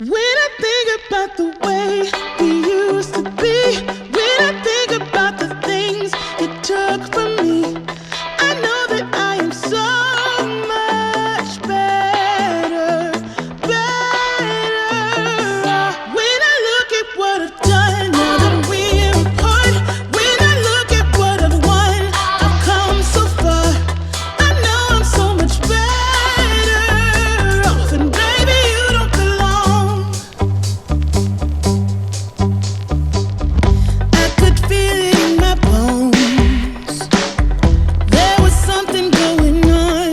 When I think about the way we used to be, when I think about the things you took from me, I know that I am so much better, better. When I look at what I've done now that we're apart, when I look at what I've won, I've come so far. I know I'm so much better off, and baby, you don't belong. I could feel it in my bones. There was something going on,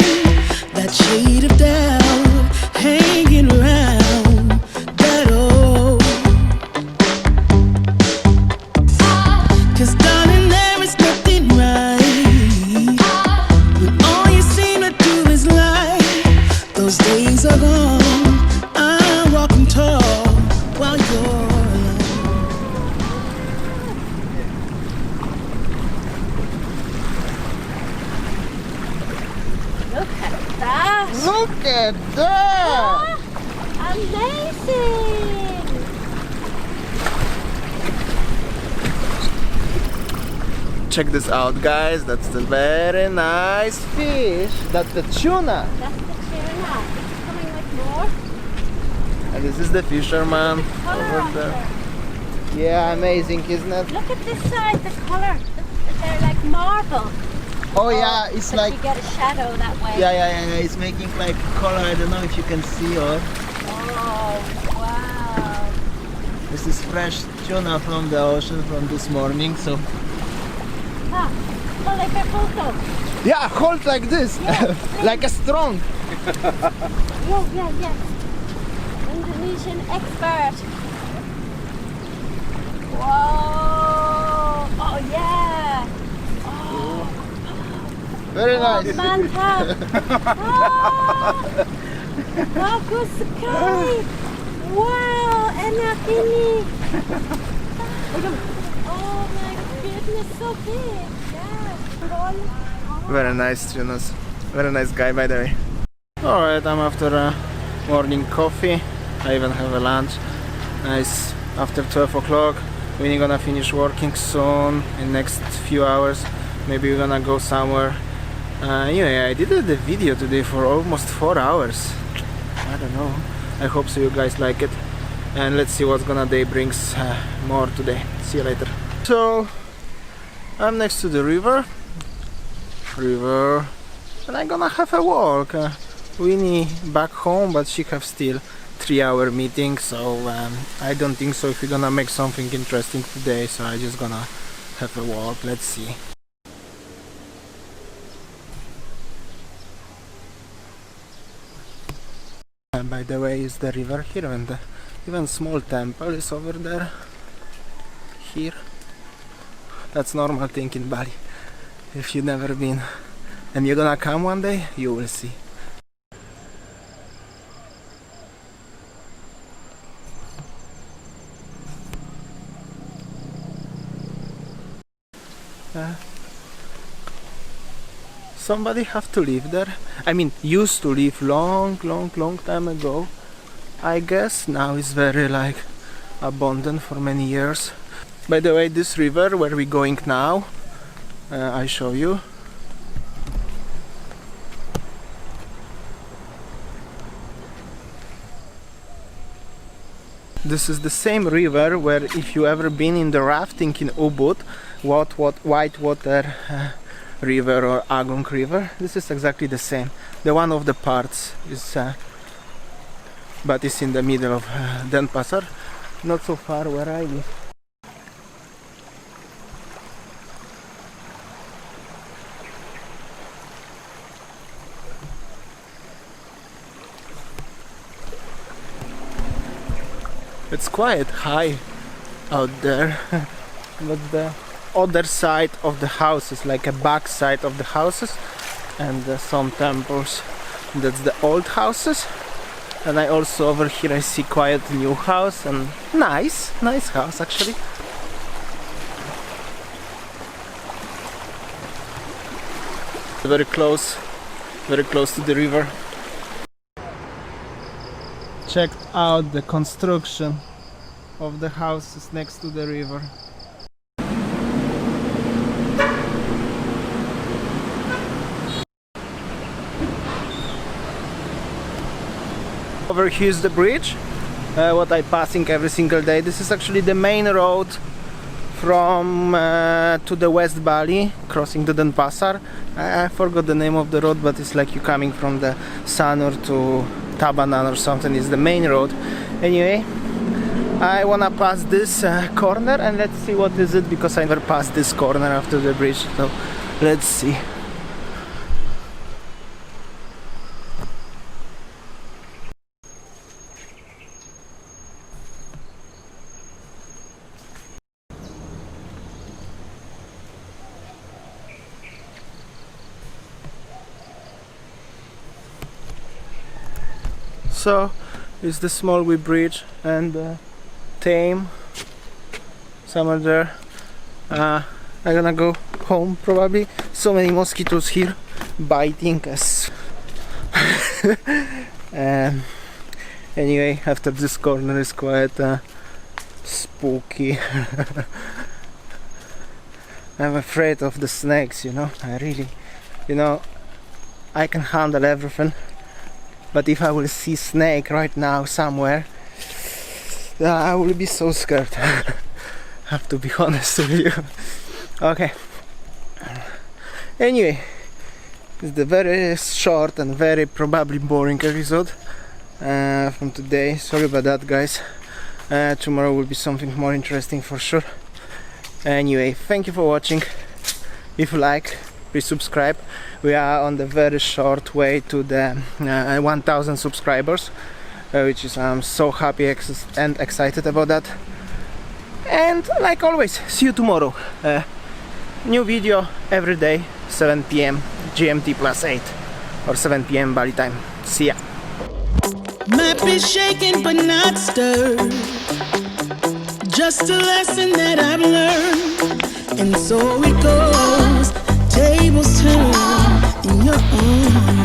that shade of doubt hanging around that old. 'Cause darling, there is nothing right when all you seem to do is lie. Those days are gone. I'm walking tall while you're alone. Look at that! Look at that! Amazing! Check this out, guys. That's the very nice fish. That's the tuna. That's the tuna. It's coming with more. And this is the fisherman Color over on there. there. Yeah, amazing, isn't it? Look at this side, the color. They're like marble. Oh yeah, it's But like you get a shadow that way. yeah. It's making like color. I don't know if you can see or Oh, wow. this is fresh tuna from the ocean from this morning. So Ah, well, like a photo. yeah, hold like this, Yeah. like a strong. Yeah. Indonesian expert. Whoa. Oh, yeah. Oh, Very nice. mantap. Bagus sekali. Wow, enak ini. Oh my goodness, so big. Yeah. Very nice tunas. Very nice guy, by the way. Alright, I'm after a morning coffee. I even have a lunch. Nice. After 12 o'clock. We're gonna finish working soon. In next few hours. Maybe we're gonna go somewhere. Yeah, I did the video today for almost 4 hours. I don't know. I hope so you guys like it. And let's see what's gonna day brings more today. See you later. So I'm next to the river, and I'm gonna have a walk. Winnie back home, but she have still 3-hour meeting, so I don't think so if we're gonna make something interesting today. So I just gonna have a walk. Let's see. And by the way, is the river here, and even small temple is over there. Here. That's normal thing in Bali. If you've never been and you're gonna come one day, you will see. Somebody have to live there. I mean, used to live long time ago. I guess now it's very like abandoned for many years. By the way, this river where we're going now, I show you. This is the same river where, if you ever been in the rafting in Ubud, Whitewater River or Agong River, this is exactly the same. The one of the parts is, but it's in the middle of Denpasar, not so far where I live. It's quite high out there, but the other side of the houses, like a back side of the houses, and some temples. That's the old houses, and I also over here I see quite new house, and nice house actually. Very close to the river. checked out the construction of the houses next to the river. Over here is the bridge, what I passing every single day. This is actually the main road from to the West Bali, crossing the Denpasar. I forgot the name of the road, but it's like you coming from the Sanur to Tabanan or something. It's the main road. Anyway, I wanna pass this corner and let's see what is it, because I never passed this corner after the bridge. So let's see. So it's the Smallwy Bridge and Tame somewhere there. I'm gonna go home probably. So many mosquitoes here biting us. Anyway, after this corner is quite spooky. I'm afraid of the snakes, you know. I really, you know, I can handle everything. But if I will see snake right now somewhere, I will be so scared. Have to be honest with you. Okay. Anyway, it's the very short and very probably boring episode from today. Sorry about that, guys. Tomorrow will be something more interesting for sure. Anyway, thank you for watching. If you like, please subscribe. We are on the very short way to the 1000 subscribers, which is I'm so happy and excited about that. And like always, see you tomorrow. New video every day, 7 p.m. GMT +8 or 7 p.m. Bali time. See ya. Map is shaken but not stirred. Just a lesson that I've learned. And so it goes. Tables turn in your own.